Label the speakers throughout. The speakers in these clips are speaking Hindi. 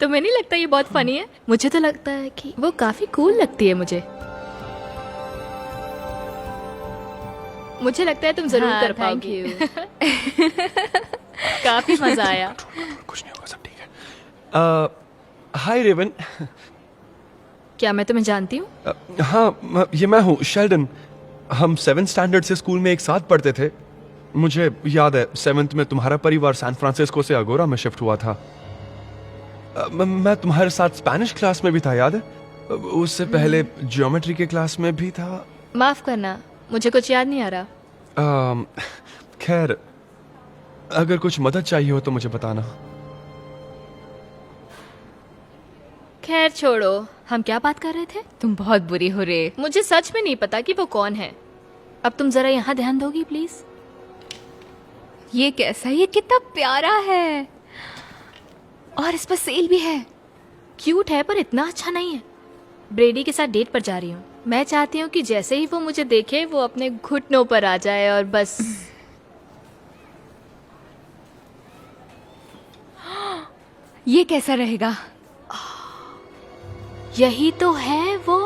Speaker 1: तुम्हें नहीं लगता ये बहुत फनी है? मुझे तो लगता है कि वो काफी कूल लगती है मुझे। मुझे लगता है तुम जरूर कर पाओगी। काफी मजा आया।
Speaker 2: कुछ नहीं होगा, सब ठीक है। हाय रेवन।
Speaker 1: क्या मैं तुम्हें जानती हूँ?
Speaker 2: हाँ, ये मैं हूँ, शेल्डन। हम 7th स्टैंडर्ड से स्कूल में एक साथ पढ़ते थे। मुझे याद है 7th में तुम्हारा परिवार सैन फ्रांसिस्को से अगोरा में शिफ्ट हुआ था। मैं तुम्हारे साथ स्पेनिश क्लास में भी था, याद है? उससे पहले ज्योमेट्री के क्लास में भी था।
Speaker 1: माफ करना, मुझे कुछ याद नहीं आ रहा।
Speaker 2: खैर, अगर कुछ मदद चाहिए हो तो मुझे बताना।
Speaker 1: खैर छोड़ो, हम क्या बात कर रहे थे?
Speaker 3: तुम बहुत बुरी हो रे।
Speaker 1: मुझे सच में नहीं पता कि वो कौन है। अब तुम जरा यहाँ ध्यान दोगी प्लीज?
Speaker 3: ये कैसा, ये कितना प्यारा है और इस पर सेल भी है।
Speaker 1: क्यूट है पर इतना अच्छा नहीं है। ब्रेडी के साथ डेट पर जा रही हूँ। मैं चाहती हूँ कि जैसे ही वो मुझे देखे वो अपने घुटनों पर आ जाए और बस।
Speaker 3: ये कैसा रहेगा?
Speaker 1: यही तो है वो।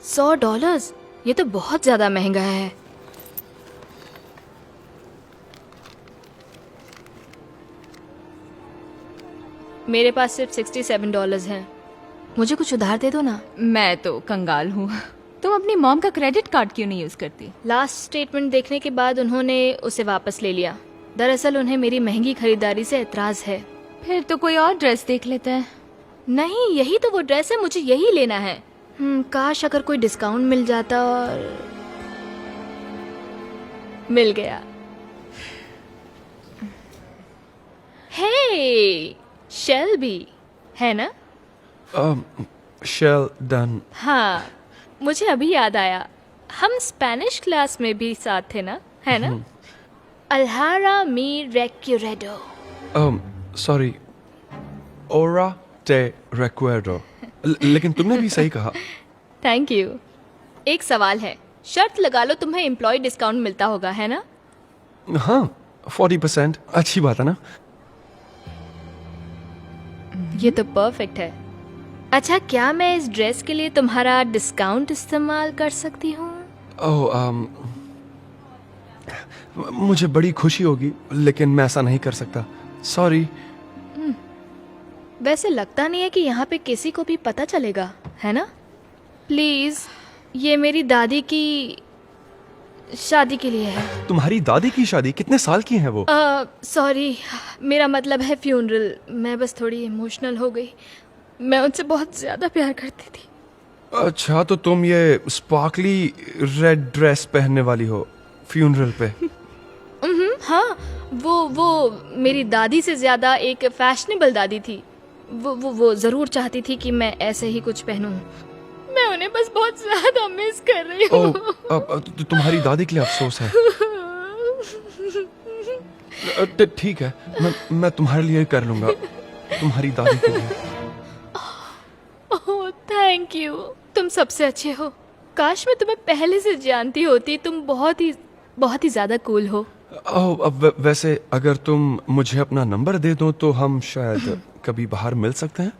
Speaker 1: $100? ये तो बहुत ज्यादा महंगा है। मेरे पास सिर्फ $67 हैं। मुझे कुछ उधार दे दो ना।
Speaker 3: मैं तो कंगाल हूँ। तुम अपनी मॉम का क्रेडिट कार्ड क्यों नहीं यूज करती?
Speaker 1: लास्ट स्टेटमेंट देखने के बाद उन्होंने उसे वापस ले लिया। दरअसल उन्हें मेरी महंगी खरीदारी से एतराज है।
Speaker 3: फिर तो कोई और ड्रेस देख लेते हैं।
Speaker 1: नहीं, यही तो वो ड्रेस है, मुझे यही लेना है। काश अगर कोई डिस्काउंट मिल जाता। और मिल गया। हे, शेल्बी है ना?
Speaker 2: शेल्डन।
Speaker 1: हाँ, मुझे अभी याद आया, हम स्पेनिश क्लास में भी साथ थे ना, है ना? अल्हारा मी रेक्यूरेडो।
Speaker 2: सॉरी, ओरा टे रेक्वेडो। लेकिन तुमने भी सही कहा।
Speaker 1: Thank you. एक सवाल है, शर्त लगा लो तुम्हें एम्प्लॉय डिस्काउंट मिलता होगा, है ना?
Speaker 2: हाँ, 40%। अच्छी बात है ना?
Speaker 1: ये तो परफेक्ट है। अच्छा, क्या मैं इस ड्रेस के लिए तुम्हारा डिस्काउंट इस्तेमाल कर सकती हूँ?
Speaker 2: ओह, मुझे बड़ी खुशी होगी, लेकिन मैं ऐसा नहीं कर सकता। सॉरी।
Speaker 1: वैसे लगता नहीं है कि यहाँ पे किसी को भी पता चलेगा, है ना? प्लीज, ये मेरी दादी की शादी के लिए है।
Speaker 2: तुम्हारी दादी की शादी? कितने साल की है वो?
Speaker 1: सॉरी, मेरा मतलब है फ्यूनरल। मैं बस थोड़ी इमोशनल हो गई। मैं उनसे बहुत ज्यादा प्यार करती थी।
Speaker 2: अच्छा, तो तुम ये स्पार्कली रेड ड्रेस पहनने वाली हो फ्यूनरल पे?
Speaker 1: हाँ, वो मेरी दादी से ज्यादा एक फैशनेबल दादी थी। वो जरूर चाहती थी कि मैं ऐसे ही कुछ पहनूं। मैं उन्हें बस बहुत ज्यादा मिस कर रही हूँ।
Speaker 2: ओह, तुम्हारी दादी के लिए अफसोस है। ठीक है, मैं तुम्हारे लिए कर लूंगा, तुम्हारी दादी के लिए।
Speaker 1: ओह, थैंक यू। तुम सबसे अच्छे हो। काश मैं तुम्हें पहले से जानती होती। तुम बहुत ही ज्यादा कूल हो।
Speaker 2: ओह, अब वैसे अगर तुम मुझे अपना नंबर दे दो तो हम शायद कभी बाहर मिल सकते हैं।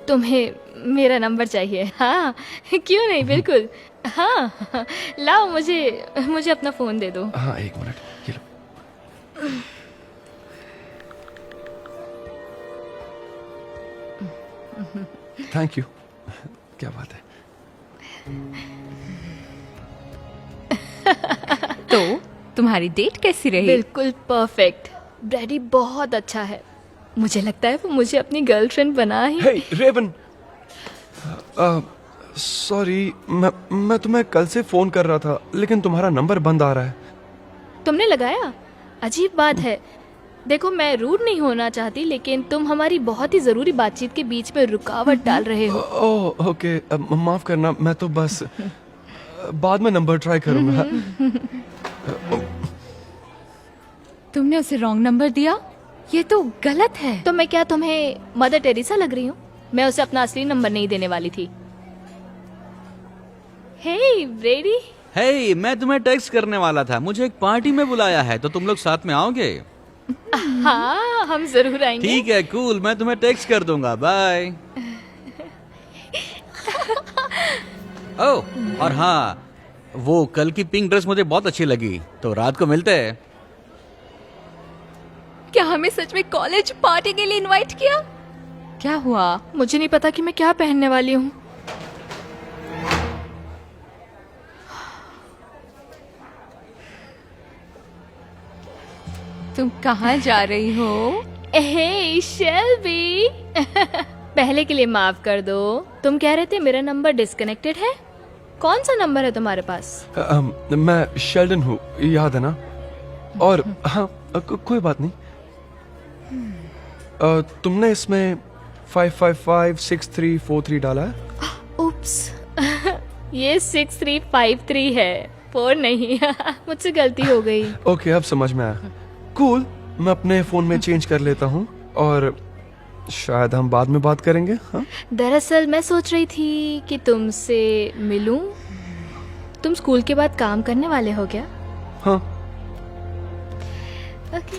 Speaker 1: तुम्हें मेरा नंबर चाहिए? हाँ, क्यों नहीं, बिल्कुल। हाँ, लाओ, मुझे अपना फोन दे दो।
Speaker 2: हाँ, एक मिनट, ये लो। Thank you. क्या बात है।
Speaker 3: तो तुम्हारी डेट कैसी रही?
Speaker 1: बिल्कुल परफेक्ट। ब्रैडी बहुत अच्छा है। मुझे लगता है वो मुझे अपनी गर्लफ्रेंड बना ही।
Speaker 2: हे रेवन, सॉरी, मैं तुम्हें कल से फोन कर रहा था, लेकिन तुम्हारा नंबर बंद आ रहा है।
Speaker 1: तुमने लगाया? अजीब बात है। देखो, मैं रूड नहीं होना चाहती, लेकिन तुम हमारी बहुत ही जरूरी बातचीत के बीच में रुकावट डाल रहे हो।
Speaker 2: ओह, ओके, माफ करना, मैं तो बस बाद में नंबर ट्राई करूंगा।
Speaker 3: तुमने उसे रॉन्ग नंबर दिया? ये तो गलत है।
Speaker 1: तो मैं क्या तुम्हें मदर टेरेसा लग रही हूँ? मैं उसे अपना असली नंबर नहीं देने वाली थी। हे ब्रेडी,
Speaker 4: हे, मैं तुम्हें टेक्स्ट करने वाला था, मुझे एक पार्टी में बुलाया है, तो तुम लोग साथ में आओगे?
Speaker 1: हाँ, हम जरूर आएंगे।
Speaker 4: ठीक है, कूल, मैं तुम्हें टेक्स्ट कर दूंगा, बाय। ओह, और हाँ, वो कल की पिंक ड्रेस मुझे बहुत अच्छी लगी, तो रात को मिलते हैं।
Speaker 3: क्या हमें सच में कॉलेज पार्टी के लिए इनवाइट किया? क्या हुआ?
Speaker 1: मुझे नहीं पता कि मैं क्या पहनने वाली हूँ।
Speaker 3: तुम कहाँ जा रही हो?
Speaker 1: हे शेल्बी, पहले के लिए माफ कर दो। तुम कह रहे थे मेरा नंबर डिस्कनेक्टेड है। कौन सा नंबर है तुम्हारे पास?
Speaker 2: मैं शेल्डन हूँ, याद है ना? और हाँ, कोई बात नहीं। तुमने इसमें 5556343 डाला है?
Speaker 1: उप्स, ये 6353 है, 4 नहीं। मुझसे गलती हो गई।
Speaker 2: ओके, अब समझ में आया। कूल, मैं अपने फोन में चेंज कर लेता हूँ और शायद हम बाद में बात करेंगे। हाँ?
Speaker 1: दरअसल मैं सोच रही थी कि तुमसे मिलूं। तुम स्कूल के बाद काम करने वाले हो क्या?
Speaker 2: हाँ।
Speaker 1: ओके।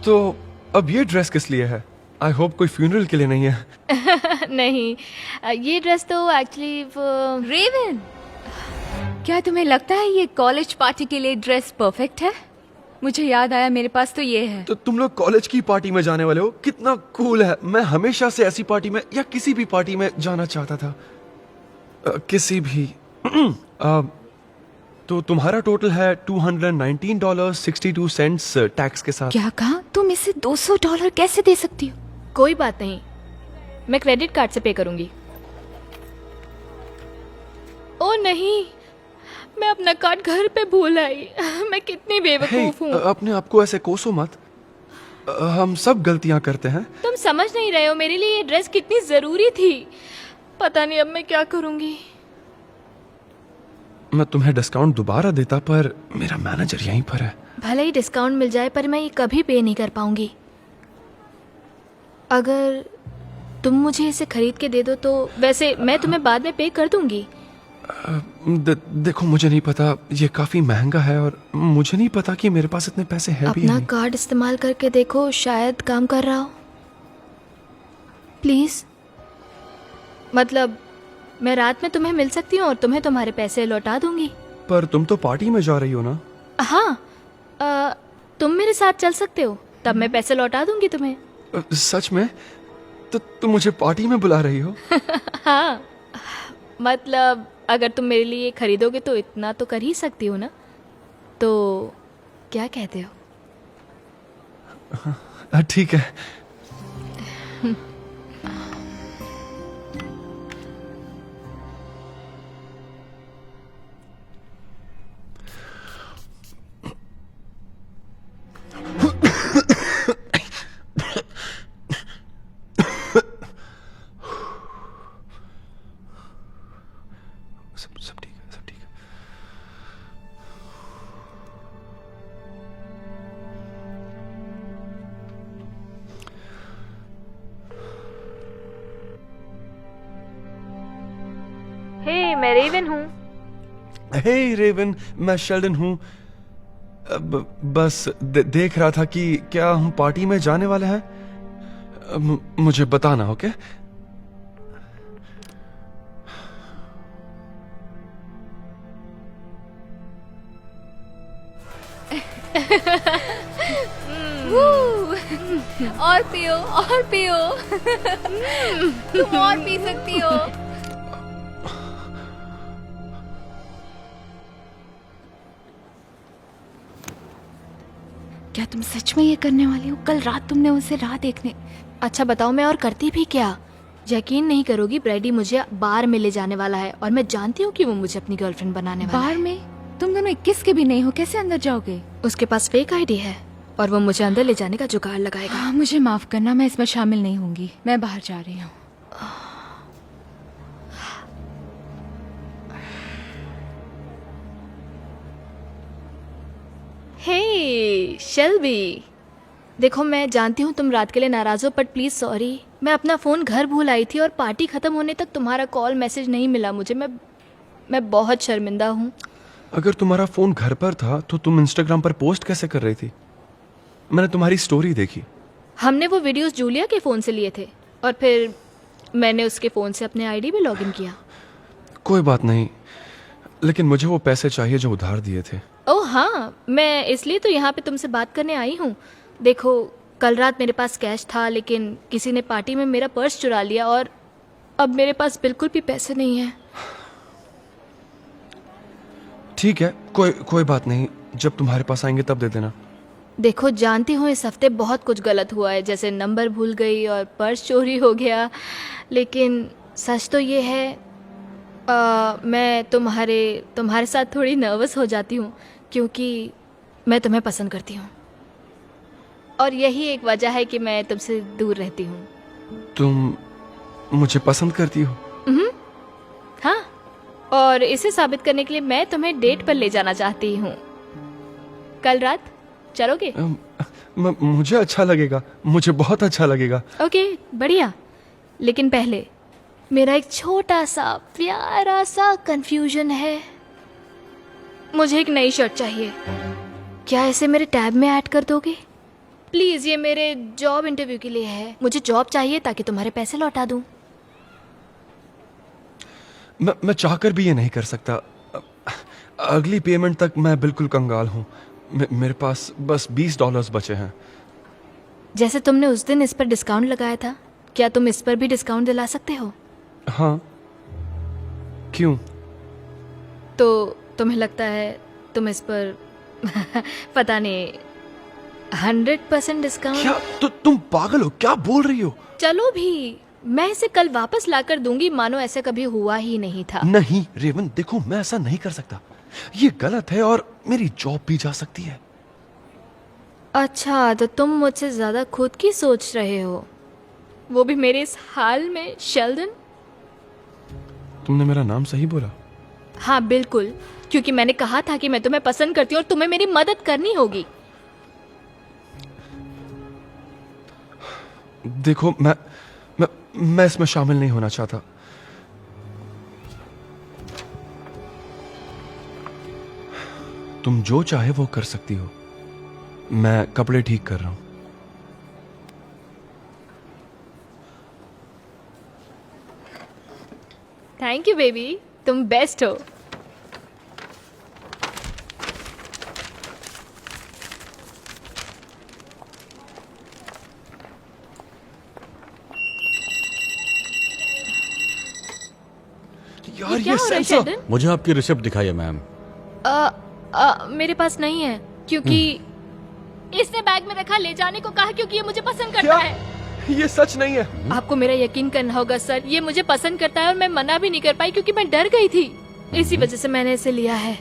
Speaker 2: तो अब ये ड्रेस किस लिए है? आई होप कोई फ्यूनरल के लिए नहीं है।
Speaker 1: नहीं, ये ड्रेस तो एक्चुअली
Speaker 3: रेवन, क्या तुम्हें लगता है ये कॉलेज पार्टी के लिए ड्रेस परफेक्ट है? मुझे याद आया, मेरे पास तो ये है।
Speaker 2: तो तुम लोग कॉलेज की पार्टी में जाने वाले हो? कितना कूल है। मैं हमेशा से ऐसी पार्टी में या किसी भी पार्टी में जाना चाहता था। किसी भी। तो तुम्हारा टोटल है $219.62 टैक्स के साथ।
Speaker 3: क्या कहा? तुम इसे $200 कैसे दे सकती हो?
Speaker 1: कोई बात नहीं, मैं क्रेडिट कार्ड से पे करूंगी। ओ नहीं, मैं अपना कार्ड घर पे भूल आई। मैं कितनी बेवकूफ हूँ।
Speaker 2: अपने आप को ऐसे कोसो मत। हम सब गलतियां करते हैं।
Speaker 1: तुम समझ नहीं रहे हो, मेरे लिए ये ड्रेस कितनी जरूरी थी। पता नहीं अब मैं क्या करूंगी।
Speaker 2: मैं तुम्हें डिस्काउंट दोबारा देता, पर मेरा मैनेजर यहीं पर है।
Speaker 1: भले ही डिस्काउंट मिल जाए, पर मैं ये कभी पे नहीं कर पाऊंगी। अगर तुम मुझे इसे खरीद के दे दो तो वैसे मैं तुम्हें बाद में पे कर दूंगी।
Speaker 2: देखो, मुझे नहीं पता, ये काफी महंगा है और मुझे नहीं पता कि मेरे पास इतने पैसे हैं भी
Speaker 1: अपना
Speaker 2: नहीं।
Speaker 1: कार्ड इस्तेमाल करके देखो, शायद काम कर रहा हो। प्लीज, मतलब मैं रात में तुम्हें मिल सकती हूँ और तुम्हें तुम्हारे पैसे लौटा दूंगी।
Speaker 2: पर तुम तो पार्टी में जा रही हो ना?
Speaker 1: हाँ, तुम मेरे साथ चल सकते हो, तब मैं पैसे लौटा दूंगी तुम्हें।
Speaker 2: सच में? तो तुम मुझे पार्टी में बुला रही हो?
Speaker 1: हाँ, मतलब अगर तुम मेरे लिए खरीदोगे तो इतना तो कर ही सकती हो ना। तो क्या कहते हो?
Speaker 2: ठीक है। सब ठीक है, सब ठीक है।
Speaker 1: हे, मैं रेवन हूँ।
Speaker 2: हे रेवन, मैं शेल्डन हूँ। बस देख रहा था कि क्या हम पार्टी में जाने वाले हैं। मुझे बताना, ओके?
Speaker 3: और पियो, और पियो। तुम और पी सकती हो। क्या तुम सच में ये करने वाली हो? कल रात तुमने उसे राह देखने।
Speaker 1: अच्छा बताओ, मैं और करती भी क्या? यकीन नहीं करोगी, ब्रैडी मुझे बार में ले जाने वाला है और मैं जानती हूँ कि वो मुझे अपनी गर्लफ्रेंड बनाने वाला है।
Speaker 3: बार में? तुम दोनों 21 के भी नहीं हो, कैसे अंदर जाओगे?
Speaker 1: उसके पास फेक आईडी है और वो मुझे अंदर ले जाने का जुगाड़ लगाएगा।
Speaker 3: हाँ, मुझे माफ करना, मैं इसमें शामिल नहीं होंगी। मैं बाहर जा रही हूँ।
Speaker 1: हे शेल्बी, देखो मैं जानती हूँ तुम रात के लिए नाराज हो, बट प्लीज सॉरी। मैं अपना फोन घर भूल आई थी और पार्टी खत्म होने तक तुम्हारा कॉल मैसेज नहीं मिला मुझे। मैं बहुत शर्मिंदा हूँ।
Speaker 2: अगर तुम्हारा फोन घर पर था तो तुम इंस्टाग्राम पर पोस्ट कैसे कर रही थी? मैंने तुम्हारी स्टोरी देखी।
Speaker 1: हमने वो वीडियोस जूलिया के फ़ोन से लिए थे और फिर मैंने उसके फ़ोन से अपने आईडी में लॉगिन किया।
Speaker 2: कोई बात नहीं, लेकिन मुझे वो पैसे चाहिए जो उधार दिए थे।
Speaker 1: ओह हाँ, मैं इसलिए तो यहाँ पे तुमसे बात करने आई हूँ। देखो, कल रात मेरे पास कैश था, लेकिन किसी ने पार्टी में मेरा पर्स चुरा लिया और अब मेरे पास बिल्कुल भी पैसे नहीं हैं।
Speaker 2: ठीक है, कोई बात नहीं, जब तुम्हारे पास आएंगे तब दे देना।
Speaker 1: देखो, जानती हूँ इस हफ्ते बहुत कुछ गलत हुआ है, जैसे नंबर भूल गई और पर्स चोरी हो गया, लेकिन सच तो ये है मैं तुम्हारे साथ थोड़ी नर्वस हो जाती हूँ क्योंकि मैं तुम्हें पसंद करती हूँ और यही एक वजह है कि मैं तुमसे दूर रहती हूँ।
Speaker 2: तुम मुझे पसंद करती हो?
Speaker 1: हाँ, और इसे साबित करने के लिए मैं तुम्हें डेट पर ले जाना चाहती हूँ। कल रात चलोगे?
Speaker 2: मुझे अच्छा लगेगा, मुझे बहुत अच्छा लगेगा।
Speaker 1: ओके, बढ़िया। लेकिन पहले मेरा एक छोटा सा प्यारा सा कंफ्यूजन है। मुझे एक नई शर्ट चाहिए। क्या इसे मेरे टैब में ऐड कर दोगे? प्लीज, ये मेरे जॉब इंटरव्यू के लिए है। मुझे जॉब चाहिए ताकि तुम्हारे पैसे लौटा दूं।
Speaker 2: मैं चाहकर भी ये नहीं कर सकता। अगली पेमेंट तक मैं बिल्कुल कंगाल हूँ। मेरे पास बस $20 बचे हैं।
Speaker 1: जैसे तुमने उस दिन इस पर डिस्काउंट लगाया था, क्या तुम इस पर भी डिस्काउंट दिला सकते हो?
Speaker 2: हाँ, क्यों?
Speaker 1: तो तुम्हें लगता है तुम इस पर पता नहीं 100% डिस्काउंट?
Speaker 2: क्या तुम पागल हो? क्या बोल रही हो?
Speaker 1: चलो भी, मैं इसे कल वापस लाकर दूंगी, मानो ऐसे कभी हुआ ही नहीं था।
Speaker 2: नहीं रेवन, देखो, मैं ऐसा नहीं कर सकता। ये गलत है और मेरी जॉब भी जा सकती है।
Speaker 1: अच्छा, तो तुम मुझसे ज्यादा खुद की सोच रहे हो, वो भी मेरे इस हाल में। शेल्डन,
Speaker 2: तुमने मेरा नाम सही बोला?
Speaker 1: हाँ बिल्कुल, क्योंकि मैंने कहा था कि मैं तुम्हें पसंद करती हूँ और तुम्हें मेरी मदद करनी होगी।
Speaker 2: देखो, मैं इसमें शामिल नहीं होना चाहता। तुम जो चाहे वो कर सकती हो। मैं कपड़े ठीक कर रहा हूं।
Speaker 1: थैंक यू बेबी, तुम बेस्ट हो।
Speaker 2: यार,
Speaker 1: क्या
Speaker 2: ये
Speaker 1: हो रहा है
Speaker 2: सेंसर।
Speaker 1: शेल्डन?
Speaker 4: मुझे आपकी रिसिप्ट दिखाइए मैम।
Speaker 1: मेरे पास नहीं है, क्योंकि इसने बैग में रखा, ले जाने को कहा क्योंकि ये मुझे पसंद करता
Speaker 2: क्या?
Speaker 1: है।
Speaker 2: ये सच नहीं है।
Speaker 1: आपको मेरा यकीन करना होगा सर, ये मुझे पसंद करता है और मैं मना भी नहीं कर पाई क्योंकि मैं डर गई थी। इसी वजह से मैंने इसे लिया है।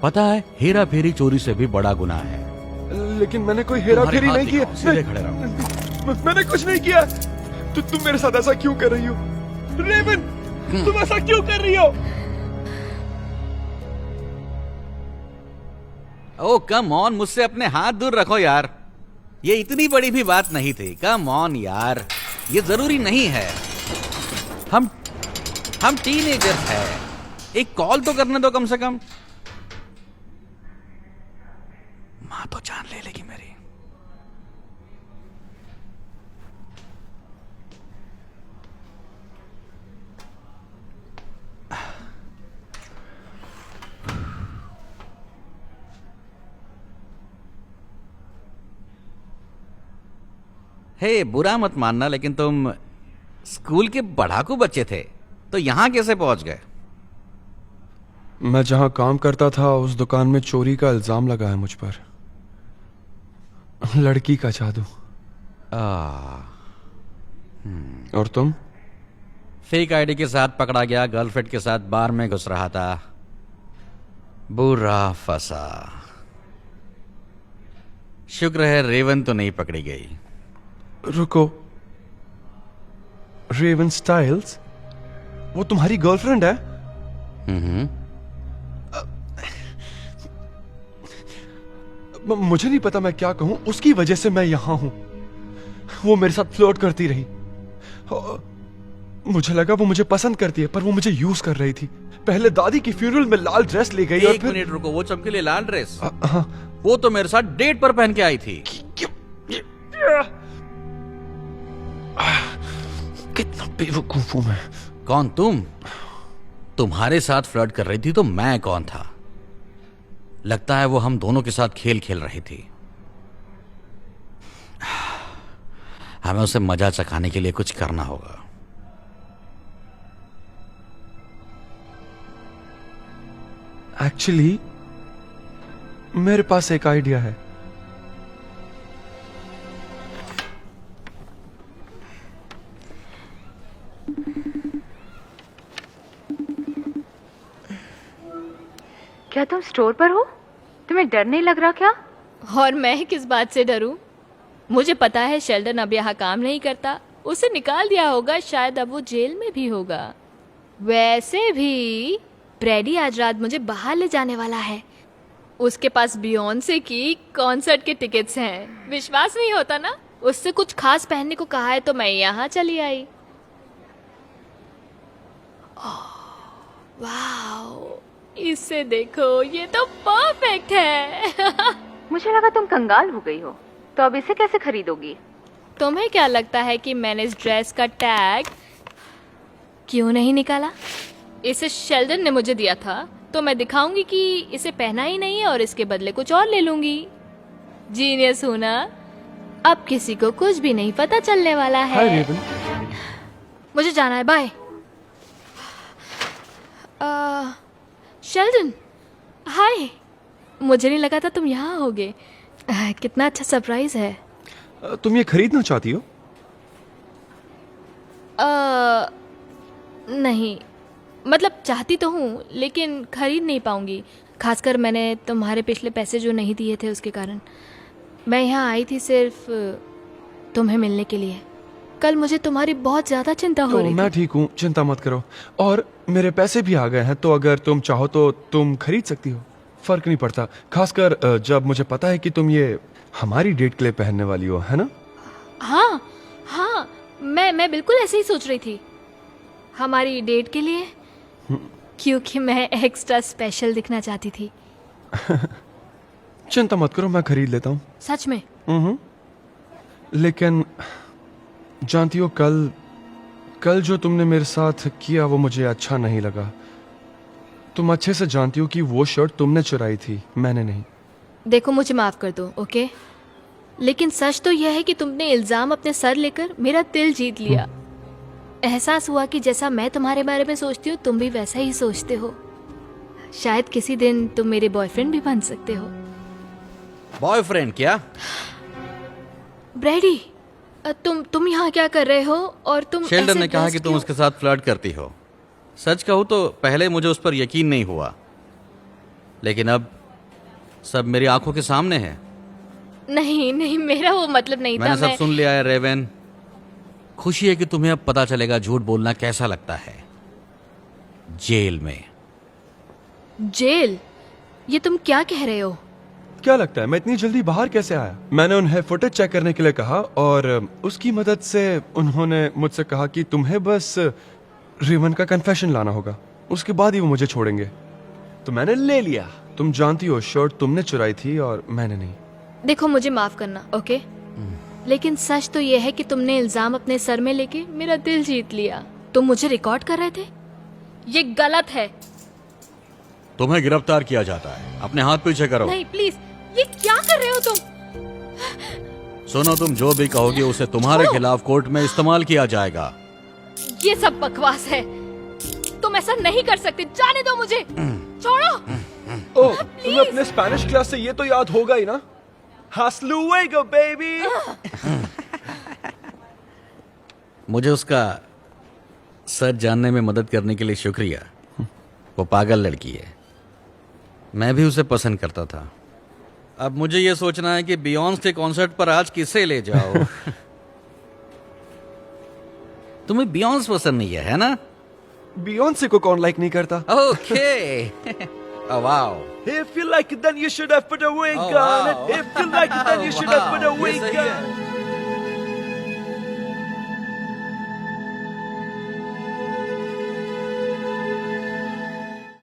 Speaker 4: पता है, हेरा फेरी चोरी से भी बड़ा गुनाह है।
Speaker 2: लेकिन मैंने कोई हेरा
Speaker 4: तुम्हारे
Speaker 2: फेरी
Speaker 4: हाथ
Speaker 2: नहीं
Speaker 4: दिखाओ, सीधे
Speaker 2: की।
Speaker 4: खड़े रहो।
Speaker 2: मैंने कुछ नहीं किया। तुम मेरे साथ ऐसा क्यों कर रही हो? रेवन, तुम ऐसा क्यों कर रही हो?
Speaker 4: ओ कम ऑन, मुझसे अपने हाथ दूर रखो यार। ये इतनी बड़ी भी बात नहीं थी। कम ऑन यार, ये जरूरी नहीं है। हम टीनेजर्स हैं। एक कॉल तो करने दो कम से कम। माँ तो जान ले लेगी मेरी। हे, बुरा मत मानना, लेकिन तुम स्कूल के पढ़ाकू बच्चे थे, तो यहां कैसे पहुंच गए?
Speaker 2: मैं जहां काम करता था उस दुकान में चोरी का इल्जाम लगा है मुझ पर। लड़की का जादू। और तुम?
Speaker 4: फेक आईडी के साथ पकड़ा गया, गर्लफ्रेंड के साथ बार में घुस रहा था, बुरा फंसा। शुक्र है रेवन तो नहीं पकड़ी गई।
Speaker 2: रुको, रेवन स्टाइल्स वो तुम्हारी गर्लफ्रेंड है? मुझे नहीं पता मैं क्या कहूं। उसकी वजह से मैं यहां हूं। वो मेरे साथ फ्लर्ट करती रही। मुझे लगा वो मुझे पसंद करती है, पर वो मुझे यूज कर रही थी। पहले दादी की फ्यूनरल में लाल ड्रेस ले गई और
Speaker 4: एक
Speaker 2: फिर
Speaker 4: मिनट रुको, वो चमकीली लाल ड्रेस
Speaker 2: हाँ।
Speaker 4: वो तो मेरे साथ डेट पर पहन के आई थी।
Speaker 2: कितना बेवकूफ हूं मैं।
Speaker 4: कौन तुम? तुम्हारे साथ फ्लर्ट कर रही थी तो मैं कौन था? लगता है वो हम दोनों के साथ खेल खेल रही थी। हमें उसे मजा चखाने के लिए कुछ करना होगा।
Speaker 2: एक्चुअली मेरे पास एक आइडिया है।
Speaker 3: क्या तुम स्टोर पर हो? तुम्हें डर नहीं लग रहा क्या?
Speaker 1: और मैं किस बात से डरूं? मुझे पता है शेल्डन अब यहाँ काम नहीं करता। उसे निकाल दिया होगा, शायद अब वो जेल में भी होगा। वैसे भी ब्रैडी आज रात मुझे बाहर ले जाने वाला है। उसके पास बियॉन्से की कॉन्सर्ट के टिकट्स हैं। विश्वास नहीं होता ना? उससे कुछ खास पहनने को कहा है तो मैं यहाँ चली आई। वाओ, इसे देखो, ये तो परफेक्ट है।
Speaker 3: मुझे लगा तुम कंगाल हो गई हो, तो अब इसे कैसे खरीदोगी?
Speaker 1: तुम्हें क्या लगता है कि मैंने इस ड्रेस का टैग क्यों नहीं निकाला? इसे शेल्डन ने मुझे दिया था, तो मैं दिखाऊंगी कि इसे पहना ही नहीं है और इसके बदले कुछ और ले लूंगी। जीनियस हूं ना? अब किसी को कुछ भी नहीं पता चलने वाला है।
Speaker 2: हाय रेवन।
Speaker 1: मुझे जाना है, बाय। शेल्डन, हाय। मुझे नहीं लगा था तुम यहाँ होगे। कितना अच्छा सरप्राइज है।
Speaker 2: तुम ये खरीदना चाहती हो?
Speaker 1: नहीं, मतलब चाहती तो हूँ लेकिन खरीद नहीं पाऊंगी। खासकर मैंने तुम्हारे पिछले पैसे जो नहीं दिए थे उसके कारण। मैं यहाँ आई थी सिर्फ तुम्हें मिलने के लिए। कल मुझे तुम्हारी बहुत ज्यादा चिंता हो
Speaker 2: तो
Speaker 1: रही
Speaker 2: मैं
Speaker 1: थी।
Speaker 2: ठीक हूँ, चिंता मत करो। और मेरे पैसे भी आ गए हैं, तो अगर तुम चाहो तो तुम खरीद सकती हो। फर्क नहीं पड़ता, खासकर जब मुझे पता है कि तुम ये हमारी डेट के लिए पहनने वाली हो, है ना?
Speaker 1: हाँ हाँ, मैं बिल्कुल ऐसे ही सोच रही थी। हमारी डेट के लिए, क्योंकि मैं एक्स्ट्रा स्पेशल दिखना चाहती थी।
Speaker 2: चिंता मत करो, मैं खरीद लेता हूँ।
Speaker 1: सच में?
Speaker 2: लेकिन जानती हो, कल जो तुमने मेरे साथ किया वो मुझे अच्छा नहीं लगा। तुम अच्छे से जानती हो कि वो शर्ट तुमने चुराई थी, मैंने नहीं।
Speaker 1: देखो, मुझे माफ कर दो, ओके? लेकिन सच तो यह है कि तुमने इल्जाम अपने सर लेकर मेरा दिल जीत लिया। एहसास हुआ कि जैसा मैं तुम्हारे बारे में सोचती हूँ तुम भी वैसा ही सोचते हो। शायद किसी दिन तुम मेरे बॉयफ्रेंड भी बन सकते हो।
Speaker 4: बॉयफ्रेंड क्या?
Speaker 1: ब्रैडी, तुम यहाँ क्या कर रहे हो? और तुम
Speaker 4: शेल्डन
Speaker 1: ऐसे
Speaker 4: ने कहा कि
Speaker 1: dressed
Speaker 4: तुम
Speaker 1: क्यों?
Speaker 4: उसके साथ फ्लर्ट करती हो। सच कहूं तो पहले मुझे उस पर यकीन नहीं हुआ, लेकिन अब सब मेरी आंखों के सामने है।
Speaker 1: नहीं नहीं, मेरा वो मतलब नहीं था।
Speaker 4: मैंने सब सुन लिया है रेवेन। खुशी है कि तुम्हें अब पता चलेगा झूठ बोलना कैसा लगता है जेल में।
Speaker 1: जेल? ये तुम क्या कह रहे हो?
Speaker 2: क्या लगता है मैं इतनी जल्दी बाहर कैसे आया? मैंने उन्हें फुटेज चेक करने के लिए कहा और उसकी मदद से उन्होंने मुझसे कहा कि तुम्हें बस रेवन का कन्फेशन लाना होगा, उसके बाद ही वो मुझे छोड़ेंगे। तो मैंने ले लिया। तुम जानती हो, शर्ट तुमने चुराई थी और मैंने नहीं।
Speaker 1: देखो, मुझे माफ करना, ओके? लेकिन सच तो ये है कि तुमने इल्जाम अपने सर में लेके मेरा दिल जीत लिया। तुम मुझे रिकॉर्ड कर रहे थे? ये गलत है।
Speaker 4: तुम्हें गिरफ्तार किया जाता है, अपने हाथ पीछे करो।
Speaker 1: नहीं प्लीज, ये क्या कर रहे हो तुम?
Speaker 4: सुनो, तुम जो भी कहोगे उसे तुम्हारे
Speaker 1: छोड़ो।
Speaker 4: खिलाफ कोर्ट में इस्तेमाल किया जाएगा।
Speaker 1: ये सब बकवास है। तुम ऐसा नहीं कर सकते, जाने दो मुझे। छोड़ो।
Speaker 2: ओह, तुम्हें अपने स्पेनिश क्लास से ये तो याद होगा ही ना? Hasta luego, baby।
Speaker 4: मुझे उसका सच जानने में मदद करने के लिए शुक्रिया। वो पागल लड़की है, मैं भी उसे पसंद करता था। अब मुझे ये सोचना है कि बियॉन्स के कॉन्सर्ट पर आज किसे ले जाओ। तुम्हें बियॉन्स पसंद नहीं है ना?
Speaker 2: बियॉन्से को कौन लाइक नहीं करता?
Speaker 4: Okay. Wow.
Speaker 2: If you like it, then you should have put a wig
Speaker 4: Oh,
Speaker 2: on
Speaker 4: wow.
Speaker 2: it. If you like it, then you should have put a
Speaker 4: ये
Speaker 2: wig
Speaker 4: सही
Speaker 2: on
Speaker 4: है।
Speaker 2: it.